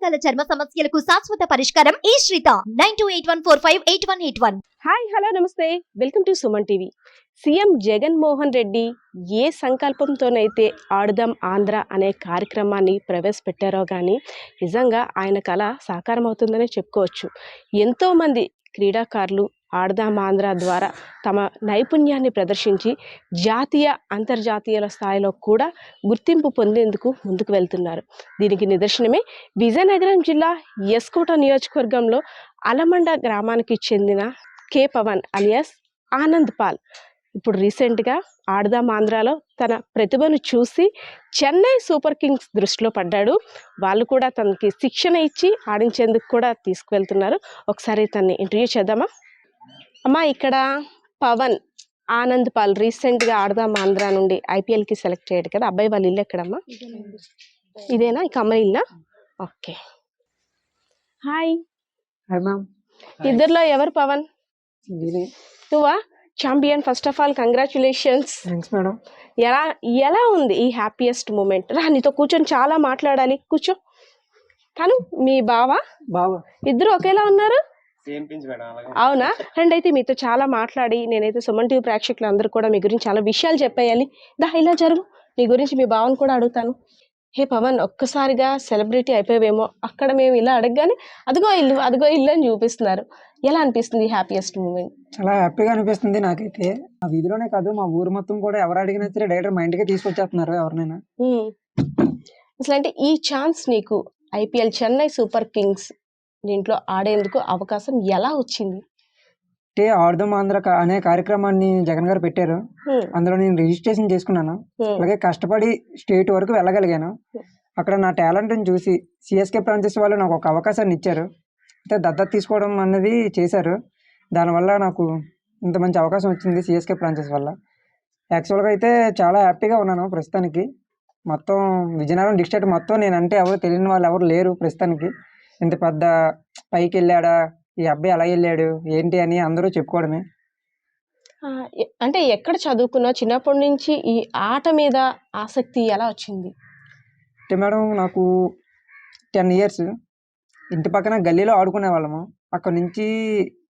రకాల చర్మ సమస్యలకు శాశ్వత పరిష్కారం ఈ శ్రీత 9281458181. హాయ్ హలో నమస్తే welcome to Suman TV. CM Jaganmohan Reddy ఏ సంకల్పంతోనైతే ఆడుదాం ఆంధ్ర అనే కార్యక్రమాన్ని ప్రవేశపెట్టారో కానీ నిజంగా ఆయన కళ సాకారం అవుతుందనే చెప్పుకోవచ్చు. ఎంతోమంది క్రీడాకారులు ఆడుదాం ఆంధ్ర ద్వారా తమ నైపుణ్యాన్ని ప్రదర్శించి జాతీయ అంతర్జాతీయ స్థాయిలో కూడా గుర్తింపు పొందేందుకు ముందుకు వెళ్తున్నారు. దీనికి నిదర్శనమే విజయనగరం జిల్లా ఎస్కోట నియోజకవర్గంలో అలమండ గ్రామానికి చెందిన కే పవన్ అలియాస్ ఆనంద్ పాల్. ఇప్పుడు రీసెంట్గా ఆడుదాం ఆంధ్రాలో తన ప్రతిభను చూసి చెన్నై సూపర్ కింగ్స్ దృష్టిలో పడ్డాడు. వాళ్ళు కూడా తనకి శిక్షణ ఇచ్చి ఆడించేందుకు కూడా తీసుకువెళ్తున్నారు. ఒకసారి తనని ఇంటర్వ్యూ చేద్దామా? అమ్మా, ఇక్కడ పవన్ ఆనంద్ పాల్ రీసెంట్గా ఆడుదాం ఆంధ్ర నుండి ఐపీఎల్కి సెలెక్ట్ అయ్యాడు కదా. అబ్బాయి వాళ్ళ ఇల్లు ఎక్కడమ్మా? ఇదేనా ఈ కమ్మరి ఇల్లా? Okay, hi. ఇద్దరిలో ఎవరు పవన్? నువ్వా? Champion. First of all congratulations. Thanks madam. ఎలా ఉంది ఈ హ్యాపీయెస్ట్ మూమెంట్? రా, నీతో కూర్చొని చాలా మాట్లాడాలి, కూర్చో. తను మీ బావ? ఇద్దరు ఒకేలా ఉన్నారు. అవునా? రండి అయితే మీతో చాలా మాట్లాడి నేనైతే సుమన్ టీవీ ప్రేక్షకులు అందరూ కూడా మీ గురించి చాలా విషయాలు చెప్పేయాలి. దా ఇలా జరుగు, మీ గురించి మీ బావని కూడా అడుగుతాను. హే పవన్, ఒక్కసారిగా సెలబ్రిటీ అయిపోయావేమో. అక్కడ మేము ఇలా అడగగానే అదిగో ఇల్లు అని చూపిస్తున్నారు. ఎలా అనిపిస్తుంది హ్యాపీయెస్ట్ మూమెంట్? చాలా హ్యాపీగా అనిపిస్తుంది నాకైతే. మా వీధిలోనే కాదు, మా ఊరు మొత్తం కూడా ఎవరు అడిగినా సరే డైరెక్ట్ మా ఇంటికి తీసుకొచ్చేస్తున్నారు ఎవరినైనా. అసలు అంటే ఈ ఛాన్స్ నీకు ఐపీఎల్ చెన్నై సూపర్ కింగ్స్ దీంట్లో ఆడేందుకు అవకాశం ఎలా వచ్చింది? అంటే ఆడుదాం ఆంధ్ర అనే కార్యక్రమాన్ని జగన్ గారు పెట్టారు. అందులో నేను రిజిస్ట్రేషన్ చేసుకున్నాను. అలాగే కష్టపడి స్టేట్ వరకు వెళ్ళగలిగాను. అక్కడ నా టాలెంట్ని చూసి సిఎస్కే ఫ్రాంచైజ్ వాళ్ళు నాకు ఒక అవకాశాన్ని ఇచ్చారు. అంటే దత్తత తీసుకోవడం అనేది చేశారు. దానివల్ల నాకు ఇంత మంచి అవకాశం వచ్చింది సిఎస్కే ఫ్రాంచైజ్ వల్ల. యాక్చువల్గా అయితే చాలా హ్యాపీగా ఉన్నాను ప్రస్తుతానికి. మొత్తం విజయనగరం డిస్ట్రిక్ట్ మొత్తం నేనంటే ఎవరు తెలియని వాళ్ళు ఎవరు లేరు ప్రస్తుతానికి. ఇంత పెద్ద పైకి వెళ్ళాడా, ఈ అబ్బాయి అలా వెళ్ళాడు ఏంటి అని అందరూ చెప్పుకోవడమే. అంటే ఎక్కడ చదువుకున్నావు? చిన్నప్పటి నుంచి ఈ ఆట మీద ఆసక్తి ఎలా వచ్చింది? అంటే మేడం, నాకు 10 years ఇంటి పక్కన గల్లీలో ఆడుకునే వాళ్ళము. అక్కడ నుంచి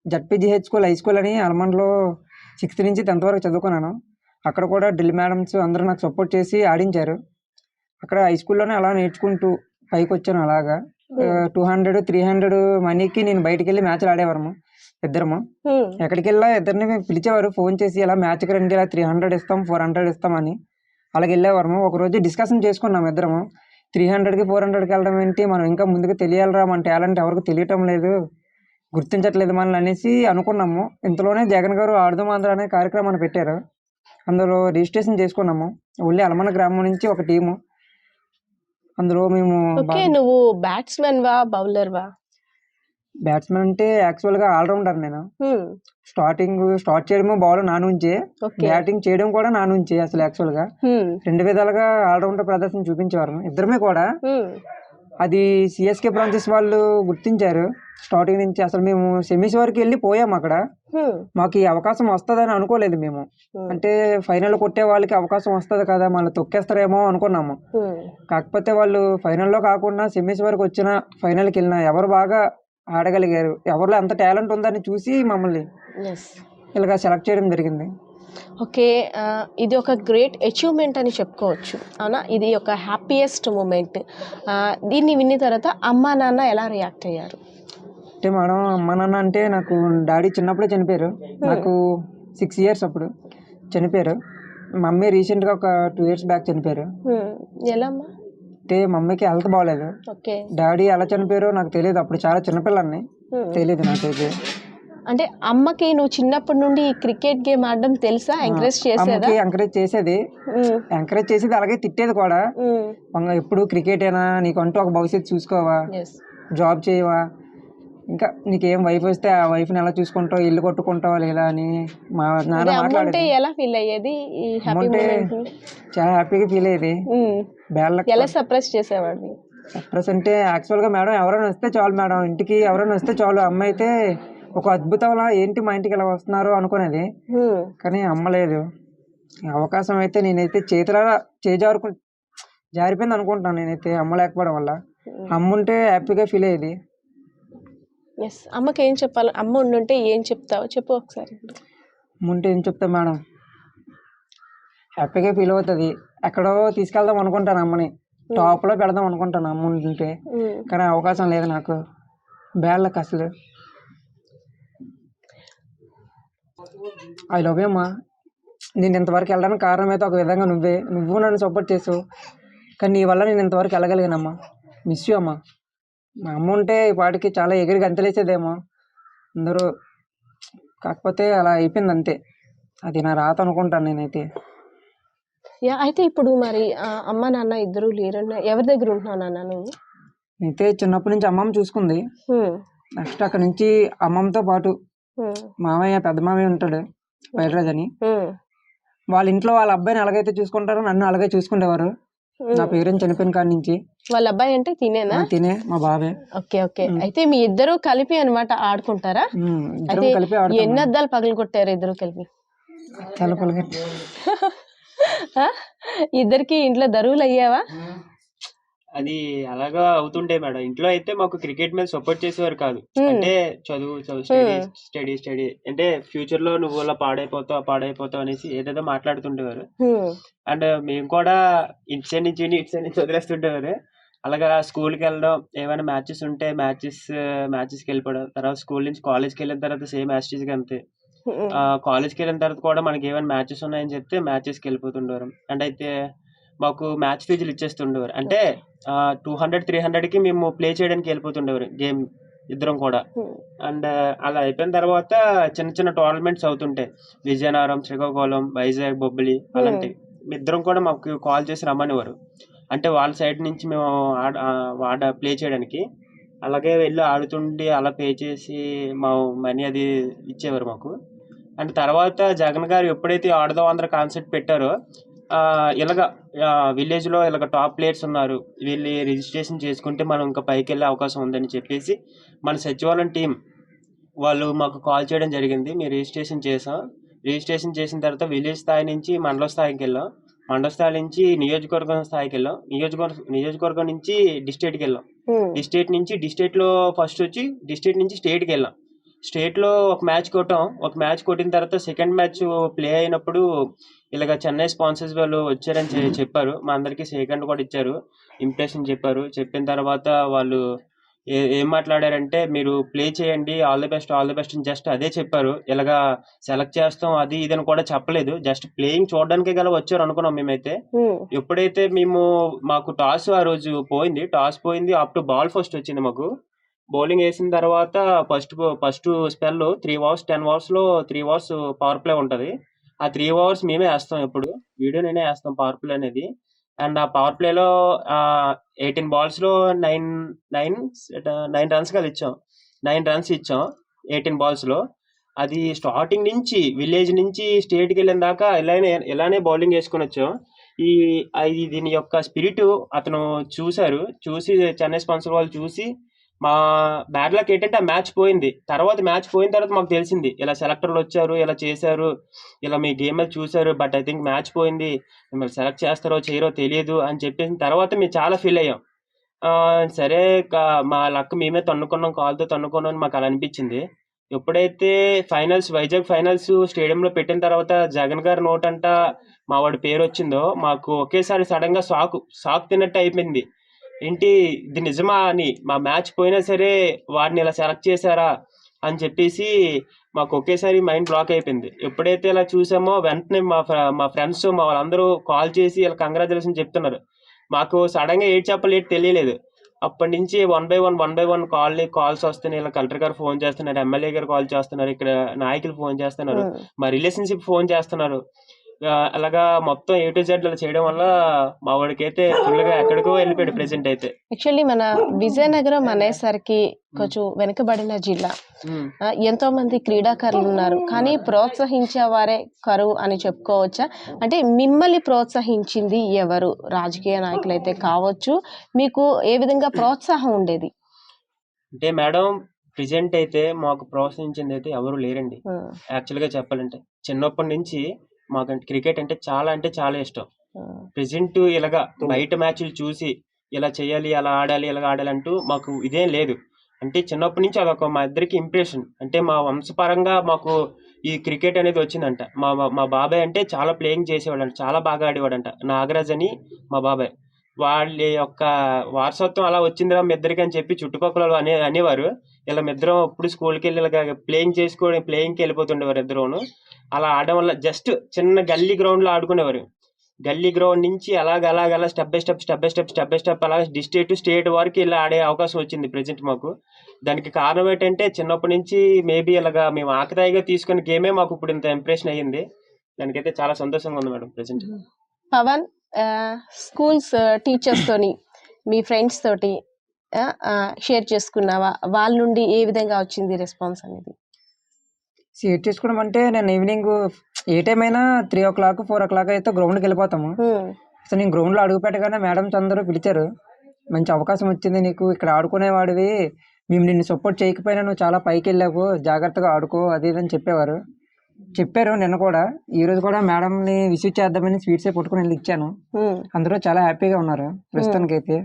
జడ్పీజీహెచ్ స్కూల్ హై స్కూల్ అని అలమండలో 6th నుంచి 10th వరకు చదువుకున్నాను. అక్కడ కూడా డ్రిల్ మేడమ్స్ అందరూ నాకు సపోర్ట్ చేసి ఆడించారు. అక్కడ హై స్కూల్లోనే అలా నేర్చుకుంటూ పైకి వచ్చాను. అలాగా 200, 300 మనీకి నేను బయటికి వెళ్ళి మ్యాచ్లు ఆడేవారము ఇద్దరము. ఎక్కడికి వెళ్ళా ఇద్దరిని పిలిచేవారు ఫోన్ చేసి, ఇలా మ్యాచ్కి రండి, ఇలా 300 ఇస్తాం 400 ఇస్తామని. అలాగే వెళ్ళేవారము. ఒకరోజు డిస్కషన్ చేసుకున్నాము ఇద్దరము, 300కి 400కి వెళ్ళడం ఏంటి, మనం ఇంకా ముందుకు తెలియాలరా, మన టాలెంట్ ఎవరికి తెలియటం లేదు, గుర్తించట్లేదు మనల్ని అనేసి అనుకున్నాము. ఇంతలోనే జగన్ గారు ఆడుదాం ఆంధ్ర అనే కార్యక్రమాన్ని పెట్టారు. అందులో రిజిస్ట్రేషన్ చేసుకున్నాము. ఓన్లీ అలమన గ్రామం నుంచి ఒక టీము. అందులో మేము నువ్వు బ్యాట్స్మెన్ వా బౌలర్ వా? బ్యాట్స్మెన్ అంటే యాక్చువల్గా ఆల్రౌండర్. నేను స్టార్ట్ చేయడము బౌలర్ నా నుంచే, బ్యాటింగ్ చేయడం కూడా నా నుంచే. అసలు యాక్చువల్గా 2 విధాలుగా ఆల్రౌండర్ ప్రదర్శన చూపించేవారు ఇద్దరమే కూడా. అది సిఎస్కే ఫ్రాంచైజ్ వాళ్ళు గుర్తించారు స్టార్టింగ్ నుంచి. అసలు మేము సెమీస్ వరకు వెళ్ళి పోయాము. అక్కడ మాకు ఈ అవకాశం వస్తుందని అనుకోలేదు మేము. అంటే ఫైనల్ కొట్టే వాళ్ళకి అవకాశం వస్తుంది కదా, మళ్ళీ తొక్కేస్తారేమో అనుకున్నాము. కాకపోతే వాళ్ళు ఫైనల్లో కాకుండా సెమీస్ వరకు వచ్చిన, ఫైనల్కి వెళ్ళిన, ఎవరు బాగా ఆడగలిగారు, ఎవరిలో ఎంత టాలెంట్ ఉందని చూసి మమ్మల్ని ఇలాగా సెలెక్ట్ చేయడం జరిగింది. ఓకే, ఇది ఒక గ్రేట్ అచీవ్మెంట్ అని చెప్పుకోవచ్చు, అవునా? ఇది ఒక హ్యాపీయెస్ట్ మూమెంట్. దీన్ని విన్న తర్వాత అమ్మా నాన్న ఎలా రియాక్ట్ అయ్యారు? అంటే మేడం, అమ్మా నాన్న అంటే నాకు డాడీ చిన్నప్పుడే చనిపోయారు. నాకు 6 years అప్పుడు చనిపోయారు. మమ్మీ రీసెంట్గా ఒక 2 years బ్యాక్ చనిపోయారు. ఎలా అమ్మా? అంటే మమ్మీకి హెల్త్ బాగోలేదు. డాడీ ఎలా చనిపోయారో నాకు తెలియదు. అప్పుడు చాలా చిన్నపిల్లని, తెలియదు నాకైతే. అంటే అమ్మకి నువ్వు చిన్నప్పటి నుండి క్రికెట్ గేమ్ ఆడడం తెలుసా? ఎంకరేజ్ చేసేది? ఎంకరేజ్ చేసేది, అలాగే తిట్టేది కూడా. ఎప్పుడు క్రికెటేనా, నీకంటూ ఒక భవిష్యత్తు చూసుకోవా, జాబ్ చేయవా, ఇంకా నీకేం వైఫ్ వస్తే ఆ వైఫ్ని ఎలా చూసుకుంటావు, ఇల్లు కొట్టుకుంటావా లేదా అని మా నాన్న మాట్లాడేది. ఎలా ఫీల్ అయ్యేది? చాలా హ్యాపీగా ఫీల్ అయ్యేది. ఎలా సర్ప్రైజ్ చేసేవాడిని? సర్ప్రైజ్ అంటే యాక్చువల్గా మేడం, ఎవరైనా వస్తే చాలు మేడం, ఇంటికి ఎవరైనా వస్తే చాలు. అమ్మ అయితే ఒక అద్భుతంలా, ఏంటి మా ఇంటికి ఎలా వస్తున్నారు అనుకునేది. కానీ అమ్మ లేదు. అవకాశం అయితే నేనైతే చేతులారా జారిపోయింది అనుకుంటున్నాను నేనైతే, అమ్మ లేకపోవడం వల్ల. అమ్మ ఉంటే హ్యాపీగా ఫీల్ అయ్యేది. ఎస్, అమ్మకి ఏం చెప్పాలి? అమ్మ ఉండుంటే ఏం చెప్తావు చెప్పు ఒకసారి. అమ్మ ఉంటే ఏం చెప్తా మేడం, హ్యాపీగా ఫీల్ అవుతుంది. ఎక్కడో తీసుకెళ్దాం అనుకుంటాను అమ్మని, టాప్లో పెడదాం అనుకుంటాను అమ్మ ఉంటే, కానీ అవకాశం లేదు నాకు. బ్యాడ్లకు అసలు. ఐ లవ్ యూ అమ్మా. నేను ఇంతవరకు వెళ్ళడానికి కారణం అయితే ఒక విధంగా నువ్వు నన్ను సపోర్ట్ చేసావు, కానీ నీ వల్ల నేను ఇంతవరకు వెళ్ళగలిగానమ్మా. మిస్ యూ అమ్మా. మా అమ్మ ఉంటే ఈ పాటికి చాలా ఎగిరి గంతలేసేదేమో అందరూ, కాకపోతే అలా అయిపోయింది అంతే. అది నా రాత అనుకుంటాను నేనైతే. యా, అయితే ఇప్పుడు మరి అమ్మ నాన్న ఇద్దరు లేరు, ఎవరి దగ్గర ఉంటున్నావు నాన్న నువ్వు? అయితే చిన్నప్పటి నుంచి అమ్మమ్మ చూసుకుంది. నెక్స్ట్ అక్కడ నుంచి అమ్మమ్మతో పాటు మామయ్య, పెద్ద మామయ్య ఉంటాడు వైరాజ్ అని, వాళ్ళ ఇంట్లో వాళ్ళ అబ్బాయిని ఎలాగైతే చూసుకుంటారో నన్ను అలాగే చూసుకునేవారు. నా పేరెంట్స్ చనిపోయిన కాడి నుంచి. వాళ్ళ అబ్బాయి అంటే తినేనా? తినే మా బాబే. Okay okay. అయితే మీ ఇద్దరు కలిపి అనమాట ఆడుకుంటారా? ఇద్దరం కలిపి ఆడుతాం. ఎన్ని అద్దాలు పగలు కొట్టారు ఇద్దరు కలిపి? చాలా పలగట్టి. ఇద్దరికి ఇంట్లో దరువులు అయ్యావా? అది అలాగా అవుతుండే మేడం. ఇంట్లో అయితే మాకు క్రికెట్ మీద సపోర్ట్ చేసేవారు కాదు. అంటే చదువు స్టడీ అంటే ఫ్యూచర్ లో నువ్వు అలా పాడైపోతావు అనేసి ఏదేదో మాట్లాడుతుండేవారు. అండ్ మేము కూడా ఇటు సైడ్ నుంచి వదిలేస్తుండేవారు. అలాగా స్కూల్కి వెళ్ళడం, ఏమైనా మ్యాచెస్ ఉంటే మ్యాచెస్కి వెళ్ళిపోవడం, తర్వాత స్కూల్ నుంచి కాలేజ్కి వెళ్ళిన తర్వాత సేమ్ యాస్టీస్కి అంతే. కాలేజ్కి వెళ్ళిన తర్వాత కూడా మనకి ఏమైనా మ్యాచెస్ ఉన్నాయని చెప్తే మ్యాచెస్కి వెళ్ళిపోతుండేవారు. అండ్ అయితే మాకు మ్యాచ్ ఫీజులు ఇచ్చేస్తుండేవారు. అంటే 200-300కి మేము ప్లే చేయడానికి వెళ్ళిపోతుండేవారు గేమ్ ఇద్దరం కూడా. అండ్ అలా అయిపోయిన తర్వాత చిన్న చిన్న టోర్నమెంట్స్ అవుతుంటాయి, విజయనగరం, శ్రీకాకుళం, వైజాగ్, బొబ్బిలి అలాంటివి. ఇద్దరం కూడా మాకు కాల్ చేసి రమ్మనేవారు. అంటే వాళ్ళ సైడ్ నుంచి మేము ప్లే చేయడానికి. అలాగే వెళ్ళి ఆడుతుండి అలా పే చేసి మా మనీ అది ఇచ్చేవారు మాకు. అండ్ తర్వాత జగన్ గారు ఎప్పుడైతే ఆడదాం ఆంధ్ర కాన్సెప్ట్ పెట్టారో, ఇలాగ విలేజ్లో ఇలాగ టాప్ ప్లేయర్స్ ఉన్నారు, వీళ్ళు రిజిస్ట్రేషన్ చేసుకుంటే మనం ఇంకా పైకి వెళ్ళే అవకాశం ఉందని చెప్పేసి మన సచివాలయం టీం వాళ్ళు మాకు కాల్ చేయడం జరిగింది. మేము రిజిస్ట్రేషన్ చేసిన తర్వాత విలేజ్ స్థాయి నుంచి మండల స్థాయికి వెళ్ళాం, మండల స్థాయి నుంచి నియోజకవర్గం స్థాయికి వెళ్ళాం, నియోజకవర్గం నుంచి డిస్ట్రిక్ట్కి వెళ్ళాం, డిస్ట్రిక్ట్లో ఫస్ట్ వచ్చి డిస్ట్రిక్ట్ నుంచి స్టేట్కి వెళ్ళాం. స్టేట్లో ఒక మ్యాచ్ కొట్టిన తర్వాత సెకండ్ మ్యాచ్ ప్లే అయినప్పుడు ఇలాగ చెన్నై స్పాన్సర్స్ వాళ్ళు వచ్చారని చెప్పారు. మా అందరికీ సెకండ్ కూడా ఇచ్చారు, ఇంప్రెషన్ చెప్పారు. చెప్పిన తర్వాత వాళ్ళు ఏం మాట్లాడారంటే, మీరు ప్లే చేయండి, ఆల్ ది బెస్ట్ అని జస్ట్ అదే చెప్పారు. ఇలాగా సెలెక్ట్ చేస్తాం అది ఇది అని కూడా చెప్పలేదు, జస్ట్ ప్లేయింగ్ చూడడానికే గల వచ్చారు అనుకున్నాం మేమైతే. ఎప్పుడైతే మాకు టాస్ ఆ రోజు పోయింది, అప్ టు బాల్ ఫస్ట్ వచ్చింది మాకు. బౌలింగ్ వేసిన తర్వాత first spell 3 overs 10 ఓవర్స్లో 3 overs power play ఉంటుంది. ఆ 3 ఓవర్స్ మేమే వేస్తాం, ఎప్పుడు వీడియో నేనే వేస్తాం పవర్ ప్లే అనేది. అండ్ ఆ పవర్ ప్లేలో 18 balls లో 9 రన్స్ కదా ఇచ్చాం, 9 రన్స్ ఇచ్చాం 18 balls లో. అది స్టార్టింగ్ నుంచి విలేజ్ నుంచి స్టేట్కి వెళ్ళిన దాకా ఇలానే బౌలింగ్ వేసుకొని వచ్చాం. దీని యొక్క స్పిరిట్ అతను చూసి చెన్నై స్పాన్సర్ వాళ్ళు చూసి, మా బ్యాడ్ లక్ ఏంటంటే ఆ మ్యాచ్ పోయింది. మ్యాచ్ పోయిన తర్వాత మాకు తెలిసింది, ఇలా సెలెక్టర్లు వచ్చారు, ఇలా చేశారు, ఇలా మీ గేమ్ అది చూశారు, బట్ ఐ థింక్ మ్యాచ్ పోయింది, మిమ్మల్ని సెలెక్ట్ చేస్తారో చేయరో తెలియదు అని చెప్పేసిన తర్వాత మేము చాలా ఫీల్ అయ్యాం. సరే మా లక్ మేమే కాల్తో తన్నుకున్నాం అని మాకు అలా అనిపించింది. ఎప్పుడైతే వైజాగ్ ఫైనల్స్ స్టేడియంలో పెట్టిన తర్వాత జగన్ గారి నోటంట మా వాడి పేరు వచ్చిందో, మాకు ఒకేసారి సడన్ గా షాక్ తిన్నట్టు అయిపోయింది. ఏంటి ఇది నిజమా అని, మా మ్యాచ్ పోయినా సరే వాడిని ఇలా సెలెక్ట్ చేశారా అని చెప్పేసి మాకు ఒకేసారి మైండ్ బ్లాక్ అయిపోయింది. ఎప్పుడైతే ఇలా చూసామో వెంటనే మా ఫ్రెండ్స్ మా వాళ్ళందరూ కాల్ చేసి ఇలా కంగ్రాచులేషన్ చెప్తున్నారు. మాకు సడన్గా ఏది చెప్పలేదు, తెలియలేదు. అప్పటి నుంచి వన్ బై వన్ కాల్స్ వస్తున్నాయి. ఇలా కలెక్టర్ గారు ఫోన్ చేస్తున్నారు, ఎమ్మెల్యే గారు కాల్ చేస్తున్నారు, ఇక్కడ నాయకులు ఫోన్ చేస్తున్నారు, మా రిలేషన్షిప్ ఫోన్ చేస్తున్నారు. అలాగా మొత్తం A to Z చేయడం వల్ల మా వాడికి అయితే ఫుల్గా ఎక్కడికో వెళ్ళిపోయాడు ప్రెసెంట్ అయితే. యాక్చువల్లీ మన విజయనగరం అనేసరికి కొంచెం వెనుకబడిన జిల్లా, ఎంతో మంది క్రీడాకారులు ఉన్నారు, కానీ ప్రోత్సహించే వారే కరువు అని చెప్పుకోవచ్చా? అంటే మిమ్మల్ని ప్రోత్సహించింది ఎవరు? రాజకీయ నాయకులు అయితే కావచ్చు, మీకు ఏ విధంగా ప్రోత్సాహం ఉండేది? అంటే మేడం, ప్రెసెంట్ అయితే మాకు ప్రోత్సహించింది అయితే ఎవరు లేరండి. యాక్చువల్గా చెప్పాలంటే చిన్నప్పటి నుంచి మాకు క్రికెట్ అంటే చాలా ఇష్టం. ప్రెసెంట్ ఇలాగా బయట మ్యాచ్లు చూసి ఇలా చేయాలి, అలా ఆడాలి, ఇలా ఆడాలి అంటూ మాకు ఇదేం లేదు. అంటే చిన్నప్పటి నుంచి అదొక మా ఇద్దరికి ఇంప్రెషన్. అంటే మా వంశపరంగా మాకు ఈ క్రికెట్ అనేది వచ్చిందంట. మా మా బాబాయ్ అంటే చాలా ప్లేయింగ్ చేసేవాడంట, చాలా బాగా ఆడేవాడంట. నాగరాజ్ అని మా బాబాయ్. వాళ్ళ యొక్క వారసత్వం అలా వచ్చిందిరా మీ ఇద్దరికి అని చెప్పి చుట్టుపక్కల వాళ్ళు అనేవారు. ఇలా మీ ఇద్దరం ఇప్పుడు స్కూల్కి వెళ్ళి ఇలాగ ప్లేయింగ్కి వెళ్ళిపోతుండేవారు ఇద్దరును. అలా ఆడడం వల్ల జస్ట్ చిన్న గల్లీ గ్రౌండ్లో ఆడుకునేవారు. గల్లీ గ్రౌండ్ నుంచి అలాగ స్టెప్ బై స్టెప్ అలా డిస్ట్రిక్ట్ స్టేట్ వరకు ఇలా ఆడే అవకాశం వచ్చింది ప్రెజెంట్ మాకు. దానికి కారణం ఏంటంటే చిన్నప్పటి నుంచి మేబీ ఇలాగా మేము ఆకతాయిగా తీసుకున్న గేమే మాకు ఇప్పుడు ఇంత ఇంప్రెషన్ అయ్యింది. దానికైతే చాలా సంతోషంగా ఉంది madam present. Pawan, schools teachers తోని మీ ఫ్రెండ్స్ తోటి షేర్ చేసుకున్నావా? వాళ్ళ నుండి ఏ విధంగా వచ్చింది రెస్పాన్స్ అనేది? షేర్ చేసుకోవడం అంటే నేను ఈవినింగ్ ఏ టైం అయినా 3 o'clock 4 o'clock అయితే గ్రౌండ్కి వెళ్ళిపోతాము. సో నేను గ్రౌండ్లో అడుగు పెట్టగానే మేడమ్స్ అందరూ పిలిచారు. మంచి అవకాశం వచ్చింది నీకు, ఇక్కడ ఆడుకునేవాడివి, మేము నిన్ను సపోర్ట్ చేయకపోయినా నువ్వు చాలా పైకి వెళ్ళావు, జాగ్రత్తగా ఆడుకో అది ఇది అని చెప్పారు. నిన్న కూడా ఈరోజు కూడా మేడంని విసిట్ చేద్దామని స్వీట్సే పట్టుకుని వెళ్ళి ఇచ్చాను. అందరూ చాలా హ్యాపీగా ఉన్నారు. ప్రస్తుతానికి అయితే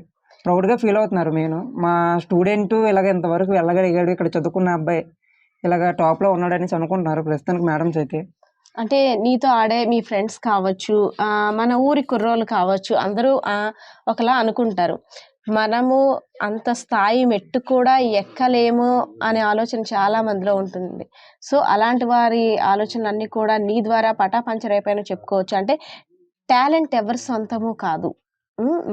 ప్రౌడ్గా ఫీల్ అవుతున్నారు. మా స్టూడెంట్ ఇలాగ ఇంతవరకు వెళ్ళగలిగాడు, ఇక్కడ చదువుకున్న అబ్బాయి ఇలాగ టాప్లో ఉన్నాడనేసి అనుకుంటున్నారు ప్రస్తుతానికి మేడమ్స్ అయితే. అంటే నీతో ఆడే మీ ఫ్రెండ్స్ కావచ్చు, మన ఊరి కుర్రోళ్ళు కావచ్చు, అందరూ ఒకలా అనుకుంటారు, మనము అంత స్థాయి మెట్టు కూడా ఎక్కలేము అనే ఆలోచన చాలా మందిలో ఉంటుంది. సో అలాంటి వారి ఆలోచనలన్నీ కూడా నీ ద్వారా పటాపంచర్ అయిపోయినా చెప్పుకోవచ్చు. అంటే టాలెంట్ ఎవరి సొంతము కాదు.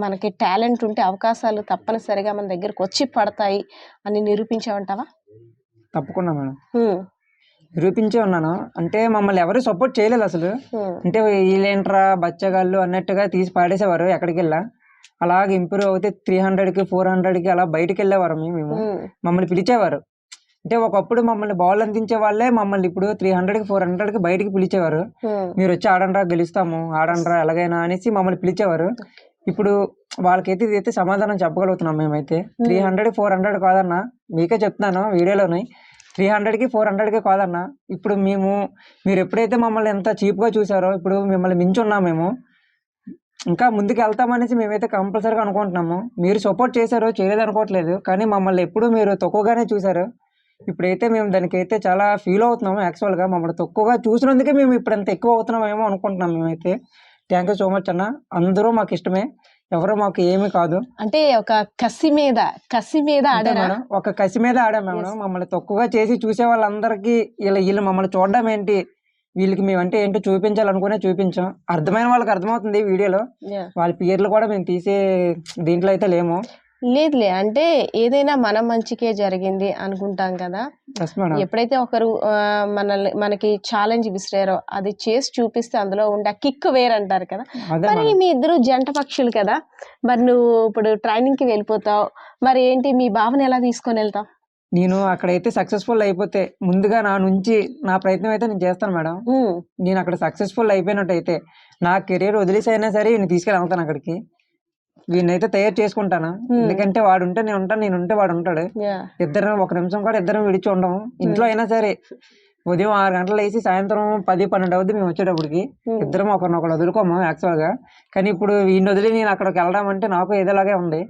మనకి టాలెంట్ ఉంటే అవకాశాలు తప్పనిసరిగా మన దగ్గరకు వచ్చి పడతాయి అని నిరూపించావంటావా? తప్పకుండా మేడం, నిరూపించే ఉన్నాను. అంటే మమ్మల్ని ఎవరు సపోర్ట్ చేయలేదు అసలు. అంటే వీళ్ళేంట్రా బచ్చగాళ్ళు అన్నట్టుగా తీసి పాడేసేవారు. ఎక్కడికి వెళ్ళా అలాగే ఇంప్రూవ్ అవుతే 300కి 400కి అలా బయటకు వెళ్ళేవారు. మేము మమ్మల్ని పిలిచేవారు. అంటే ఒకప్పుడు మమ్మల్ని బాల్ అందించే వాళ్ళే మమ్మల్ని ఇప్పుడు 300కి 400కి బయటికి పిలిచేవారు. మీరు వచ్చి ఆడండ్రా, గెలుస్తాము, ఆడండ్రా ఎలాగైనా అనేసి మమ్మల్ని పిలిచేవారు. ఇప్పుడు వాళ్ళకైతే ఇదైతే సమాధానం చెప్పగలుగుతున్నాం. మేమైతే 300 400 కాదన్నా, మీకే చెప్తున్నాను వీడియోలోని, 300కి 400కి కాదన్నా. ఇప్పుడు మీరు ఎప్పుడైతే మమ్మల్ని ఎంత చీప్గా చూసారో ఇప్పుడు మిమ్మల్ని మించి ఉన్నాం. మేము ఇంకా ముందుకు వెళ్తామనేసి మేమైతే కంపల్సరీగా అనుకుంటున్నాము. మీరు సపోర్ట్ చేశారో చేయలేదు అనుకోవట్లేదు, కానీ మమ్మల్ని ఎప్పుడు మీరు తక్కువగానే చూసారు. ఇప్పుడైతే మేము దానికైతే చాలా ఫీల్ అవుతున్నాము. యాక్చువల్గా మమ్మల్ని తక్కువగా చూసినందుకే మేము ఇప్పుడు ఎంత ఎక్కువ అవుతున్నామేమో అనుకుంటున్నాం. మేమైతే థ్యాంక్ యూ సో మచ్ అన్న. అందరూ మాకు ఇష్టమే, ఎవరో మాకు ఏమీ కాదు. అంటే ఒక కసి మీద ఆడారు. ఒక కసి మీద ఆడాం మేడం. మమ్మల్ని తక్కువగా చేసి చూసే వాళ్ళందరికీ వీళ్ళు మమ్మల్ని చూడడం ఏంటి, వీళ్ళకి మేమంటే ఏంటో చూపించాలనుకునే చూపించాం. అర్థమైన వాళ్ళకి అర్థమవుతుంది వీడియోలో. వాళ్ళ పేర్లు కూడా మేము తీసే దీంట్లో అయితే లేము. లేదులే, అంటే ఏదైనా మన మంచికే జరిగింది అనుకుంటాం కదా. ఎప్పుడైతే ఒకరు మనకి ఛాలెంజ్ విసిరారో అది చేసి చూపిస్తే అందులో ఉండే కిక్ వేరంటారు కదా. మరి మీ ఇద్దరు జంట పక్షులు కదా, మరి నువ్వు ఇప్పుడు ట్రైనింగ్ కి వెళ్ళిపోతావు, మరి ఏంటి మీ భావన ఎలా తీసుకొని వెళ్తావు? నేను అక్కడైతే సక్సెస్ఫుల్ అయిపోతే ముందుగా నా నుంచి నా ప్రయత్నం అయితే నేను చేస్తాను మేడం. నేను అక్కడ సక్సెస్ఫుల్ అయిపోయినట్టయితే నా కెరీర్ వదిలేసి అయినా సరే నేను తీసుకెళ్ళి వెళ్తాను అక్కడికి. వీడినైతే తయారు చేసుకుంటాను. ఎందుకంటే వాడు ఉంటే నేను ఉంటాను, నేను ఉంటే వాడు ఉంటాడు. ఇద్దరం ఒక నిమిషం కూడా ఇద్దరం విడిచి ఉండము. ఇంట్లో అయినా సరే ఉదయం 6 గంటలు వేసి సాయంత్రం 10-12 అవుద్ది మేము వచ్చేటప్పటికి. ఇద్దరం ఒకరినొకరు వదులుకోము యాక్చువల్గా. కానీ ఇప్పుడు వీడిని వదిలి నేను అక్కడికి వెళ్ళడం అంటే నాకు ఏదోలాగే ఉంది.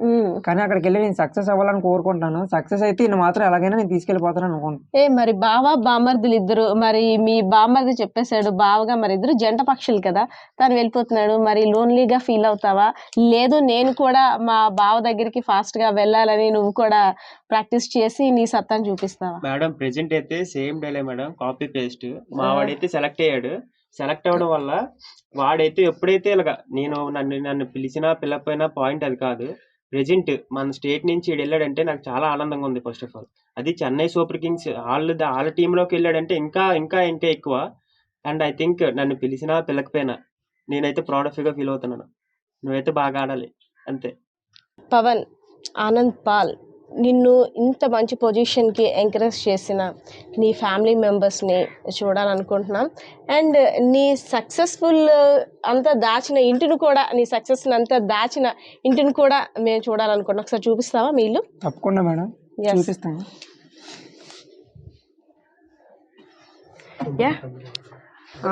కానీ అక్కడికి వెళ్ళి నేను సక్సెస్ అవ్వాలని కోరుకుంటాను. సక్సెస్ అయితే నేను మాత్రం ఎలాగైనా నేను తీసుకెళ్ళిపోతాను అనుకుంటాను. మరి బావ బామర్దులు ఇద్దరు, మరి మీ బామర్ది చెప్పేశాడు బావగా, మరి ఇద్దరు జంట పక్షులు కదా, తను వెళ్ళిపోతున్నాడు, మరి లోన్లీగా ఫీల్ అవుతావా? లేదు నేను కూడా మా బావ దగ్గరికి ఫాస్ట్ గా వెళ్ళాలని నువ్వు కూడా ప్రాక్టీస్ చేసి నీ సత్తాను చూపిస్తావా? మేడం ప్రెజెంట్ అయితే సేమ్ డేలే మేడం, కాపీ పేస్ట్. మా వాడైతే సెలెక్ట్ అయ్యాడు. సెలెక్ట్ అవ్వడం వల్ల వాడైతే ఎప్పుడైతే ఇలాగా నన్ను పిలిచినా పిలకపోయినా పాయింట్ అది కాదు. ప్రెజెంట్ మన స్టేట్ నుంచి వెళ్ళాడంటే నాకు చాలా ఆనందంగా ఉంది. ఫస్ట్ ఆఫ్ ఆల్ అది చెన్నై సూపర్ కింగ్స్ వాళ్ళ టీంలోకి వెళ్ళాడంటే ఇంకా ఇంకా ఇంకా ఎక్కువ. అండ్ ఐ థింక్ నన్ను పిలిచినా పిలకపోయినా నేనైతే ప్రౌడ్ ఆఫ్ గా ఫీల్ అవుతున్నాను. నువ్వైతే బాగా ఆడాలి అంతే. పవన్, ఆనంద్ పాల్ నిన్ను ఇంత మంచి పొజిషన్కి ఎంకరేజ్ చేసిన నీ ఫ్యామిలీ మెంబర్స్ని చూడాలనుకుంటున్నాం. అండ్ నీ సక్సెస్ఫుల్ అంతా దాచిన ఇంటిని కూడా, నీ సక్సెస్ని అంతా దాచిన ఇంటిని కూడా మేము చూడాలనుకుంటున్నాం. ఒకసారి చూపిస్తావా మీ ఇల్లు? తప్పకుండా మేడం, చూపిస్తాను.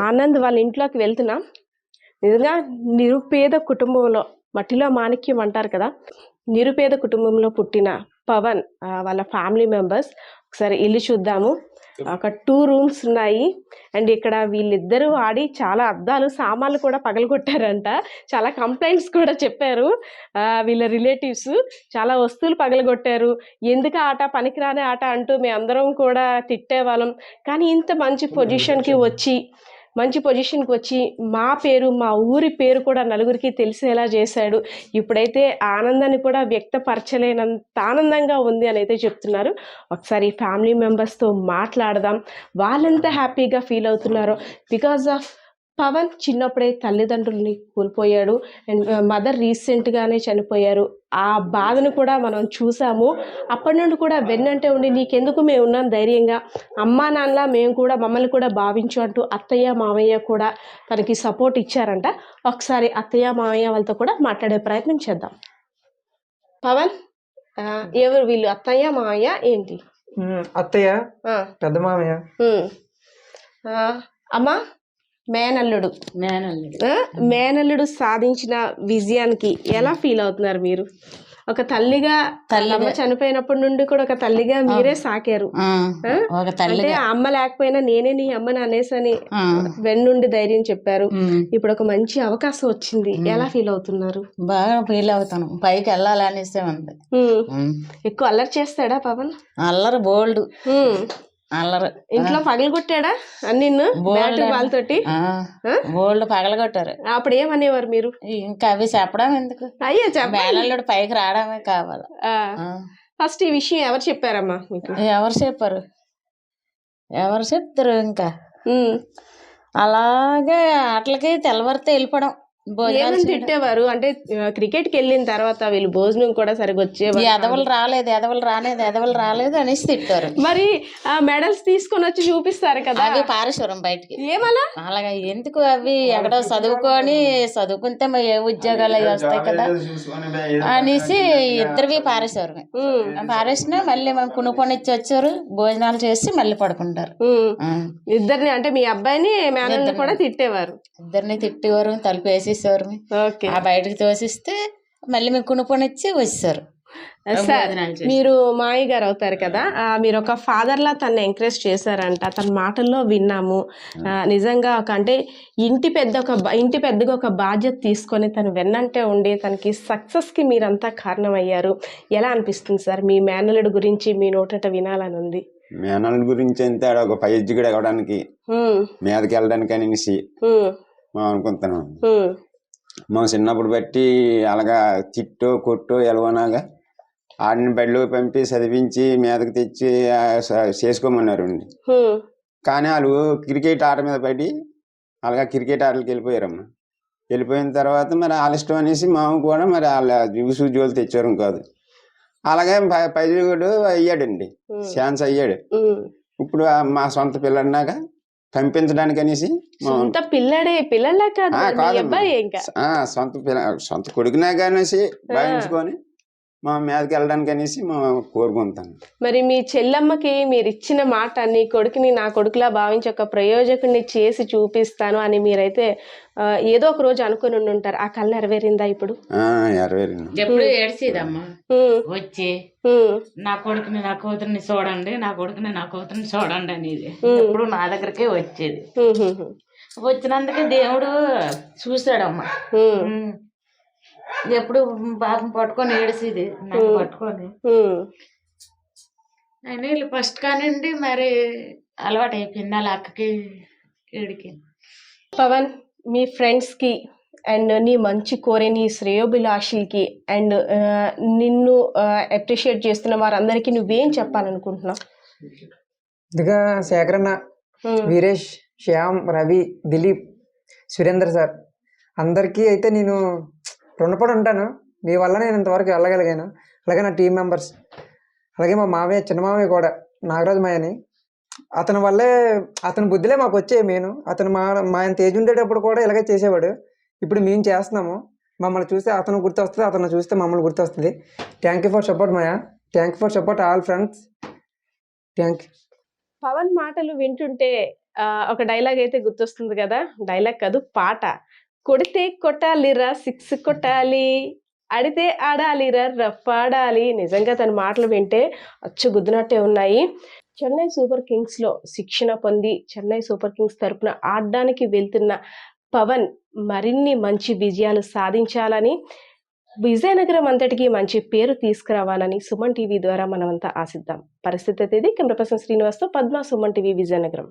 ఆనంద్ వాళ్ళ ఇంట్లోకి వెళ్తున్నాం. నిజంగా నిరుపేద కుటుంబంలో మట్టిలో మాణిక్యం అంటారు కదా, నిరుపేద కుటుంబంలో పుట్టిన పవన్ వాళ్ళ ఫ్యామిలీ మెంబర్స్ ఒకసారి ఇల్లు చూద్దాము. ఒక 2 రూమ్స్ ఉన్నాయి. అండ్ ఇక్కడ వీళ్ళిద్దరూ ఆడి చాలా అద్దాలు సామాన్లు కూడా పగలగొట్టారంట. చాలా కంప్లైంట్స్ కూడా చెప్పారు వీళ్ళ రిలేటివ్స్. చాలా వస్తువులు పగలగొట్టారు. ఎందుకు ఆట, పనికిరాని ఆట అంటూ మేము అందరం కూడా తిట్టేవాళ్ళం. కానీ ఇంత మంచి పొజిషన్కి వచ్చి మా పేరు, మా ఊరి పేరు కూడా నలుగురికి తెలిసేలా చేశాడు. ఇప్పుడైతే ఆనందాన్ని కూడా వ్యక్తపరచలేనంత ఆనందంగా ఉంది అని అయితే చెప్తున్నారు. ఒకసారి ఫ్యామిలీ మెంబర్స్తో మాట్లాడదాం, వాళ్ళంతా హ్యాపీగా ఫీల్ అవుతున్నారో. బికాజ్ ఆఫ్ పవన్ చిన్నప్పుడే తల్లిదండ్రుల్ని కోల్పోయాడు అండ్ మదర్ రీసెంట్గానే చనిపోయారు. ఆ బాధను కూడా మనం చూసాము. అప్పటి నుండి కూడా వెన్నంటే ఉండి నీకెందుకు మేము ఉన్నాం ధైర్యంగా, అమ్మా నాన్నలా మేము కూడా మమ్మల్ని కూడా భావించు అంటూ అత్తయ్య మామయ్య కూడా తనకి సపోర్ట్ ఇచ్చారంట. ఒకసారి అత్తయ్య మామయ్య వాళ్ళతో కూడా మాట్లాడే ప్రయత్నం చేద్దాం. పవన్ ఎవరు వీళ్ళు, అత్తయ్య మామయ్య ఏంటి? అత్తయ్య, పెద్ద మామయ్య. అమ్మా, మేనల్లుడు సాధించిన విజయానికి ఎలా ఫీల్ అవుతున్నారు మీరు? ఒక తల్లిగా, అమ్మ చనిపోయినప్పటి నుండి కూడా ఒక తల్లిగా మీరే సాకారు. అంటే అమ్మ లేకపోయినా నేనే నీ అమ్మని అనేసని వెన్నుండి ధైర్యం చెప్పారు. ఇప్పుడు ఒక మంచి అవకాశం వచ్చింది, ఎలా ఫీల్ అవుతున్నారు? బాగా ఫీల్ అవుతాను. పైకి వెళ్ళాలనేసే ఉంది. ఎక్కువ అల్లరి చేస్తాడా పవన్? అల్లరి బోల్డ్ అల్లరి. ఇంట్లో పగలగొట్టాడా అన్ని వాళ్ళతోటి? బోల్డ్ పగలగొట్టారు. అప్పుడు ఏమనేవారు మీరు? ఇంకా అవి చెప్పడం ఎందుకు, అయ్యో మేనల్లుడు పైకి రావడమే కావాలి. ఫస్ట్ ఈ విషయం ఎవరు చెప్పారమ్మా మీకు? ఎవరు చెప్తారు? ఇంకా అలాగే ఆటలకి తెల్లవారితే వెళ్ళిపోవడం. ఏమని తిట్టేవారు అంటే క్రికెట్కి వెళ్ళిన తర్వాత వీళ్ళు భోజనం కూడా సరిగ్గా వచ్చేవారు? ఎదవలు రాలేదు అనేసి తిట్టారు. మరి ఆ మెడల్స్ తీసుకొని వచ్చి చూపిస్తారు కదా, అవి పారేశ్వరం బయటికి. ఏమలా? అలాగా ఎందుకు? అవి ఎక్కడో చదువుకుంటే మరి ఏ ఉద్యోగాలు అవి వస్తాయి కదా అనేసి ఇద్దరివి పారేశ్వరమే. పారేసినా మళ్ళీ మేము కునుకొనిచ్చి వచ్చారు, భోజనాలు చేసి మళ్ళీ పడుకుంటారు. ఇద్దరిని అంటే మీ అబ్బాయిని మేనల్ని కూడా తిట్టేవారు? ఇద్దరిని తిట్టేవారు, తలుపు వేసేసేవారు. ఆ బయటకు తోసిస్తే మళ్ళీ మేము కునుకొనిచ్చి వచ్చారు. సార్, మీరు మాయ గారు అవుతారు కదా, మీరు ఒక ఫాదర్ లా తను ఎంకరేజ్ చేశారంట, తన మాటల్లో విన్నాము. నిజంగా అంటే ఇంటి పెద్దగా ఒక బాధ్యత తీసుకొని తను వెన్నంటే ఉండి తనకి సక్సెస్కి మీరంతా కారణమయ్యారు. ఎలా అనిపిస్తుంది సార్? మీ మేనల్లుడు గురించి మీ నోటట వినాలని ఉంది. మేనల్లుడు గురించి అంతే, ఒక పై ఎడ్జిగడ అవ్వడానికి మీదకి వెళ్ళడానికి అనేసి మేము అనుకుంటున్నాం. మా చిన్నప్పుడు బట్టి అలాగా తిట్టో కొట్టో ఎలవనాగా ఆడిని బడిలో పంపి చదివించి మీదకి తెచ్చి చేసుకోమన్నారు. కానీ వాళ్ళు క్రికెట్ ఆట మీద పడి అలాగా క్రికెట్ ఆటలకి వెళ్ళిపోయారమ్మా. వెళ్ళిపోయిన తర్వాత మరి వాళ్ళ ఇష్టం అనేసి మామ కూడా మరి వాళ్ళ జ్యూసు జోలు తెచ్చారు కాదు. అలాగే పైజుడు అయ్యాడండి, ఛాన్స్ అయ్యాడు. ఇప్పుడు మా సొంత పిల్లడినాక పంపించడానికి అనేసి సొంత కొడుకునాక అనేసి భావించుకొని మా మీదకి వెళ్ళడానికి అనేసి కోరుకుంటాను. మరి మీ చెల్లమ్మకి మీరు ఇచ్చిన మాట, నీ కొడుకుని నా కొడుకులా భావించి ఒక ప్రయోజకుడిని చేసి చూపిస్తాను అని మీరైతే ఏదో ఒక రోజు అనుకుని ఉంటారు. ఆ కళ నెరవేరిందా ఇప్పుడు? నెరవేరింది. ఎప్పుడు ఏడ్చేదమ్మా వచ్చి నా కొడుకుని నా కూతురిని చూడండి, నా కొడుకుని నా కూతురిని చూడండి అనేది ఎప్పుడు నా దగ్గరకే వచ్చేది. వచ్చినందుకే దేవుడు చూసాడమ్మా. ఎప్పుడు బాబు పట్టుకొని ఏడిసేది నన్ను పట్టుకొని. అయినా వీళ్ళు ఫస్ట్ కానివ్వండి మరి అలవాటు అయిపోయింది వాళ్ళ అక్కకి ఏడికి. పవన్, మీ ఫ్రెండ్స్కి అండ్ నీ మంచి కోరే నీ శ్రేయోభిలాషులకి అండ్ నిన్ను అప్రిషియేట్ చేస్తున్న వారందరికీ నువ్వేం చెప్పాలనుకుంటున్నావు? ఇదిగా శేఖరన్న, వీరేష్, శ్యామ్, రవి, దిలీప్, సురేందర్ సార్ అందరికీ అయితే నేను రుణపడి ఉంటాను. మీ వల్ల నేను ఇంతవరకు వెళ్ళగలిగాను. అలాగే నా టీం మెంబర్స్, అలాగే మా మావయ్య, చిన్న మావయ్య కూడా నాగరాజు మాయని, అతని వల్లే, అతని బుద్ధిలే మాకు వచ్చే మెయిన్. అతను మా ఆయన తేజ్ ఉండేటప్పుడు కూడా ఇలాగే చేసేవాడు. ఇప్పుడు మేము చేస్తున్నాము. మమ్మల్ని చూస్తే అతను గుర్తొస్తుంది, అతను చూస్తే మమ్మల్ని గుర్తొస్తుంది. Thank you for support Maya. Thank you for support all friends. Thank you. Pawan మాటలు వింటుంటే ఒక డైలాగ్ అయితే గుర్తొస్తుంది కదా, డైలాగ్ కాదు పాట. కొడితే కొట్టాలిరా 6 కొట్టాలి, ఆడితే ఆడాలి రఫ్ ఆడాలి. నిజంగా తన మాటలు వింటే అచ్చు గుద్దినట్టే ఉన్నాయి. చెన్నై సూపర్ కింగ్స్లో శిక్షణ పొంది చెన్నై సూపర్ కింగ్స్ తరపున ఆడడానికి వెళ్తున్న పవన్ మరిన్ని మంచి విజయాలు సాధించాలని, విజయనగరం అంతటికీ మంచి పేరు తీసుకురావాలని సుమన్ టీవీ ద్వారా మనమంతా ఆశిద్దాం. పరిస్థితి అయితే కెమెరా పర్సన్ శ్రీనివాస్తో పద్మ, సుమన్ టీవీ, విజయనగరం.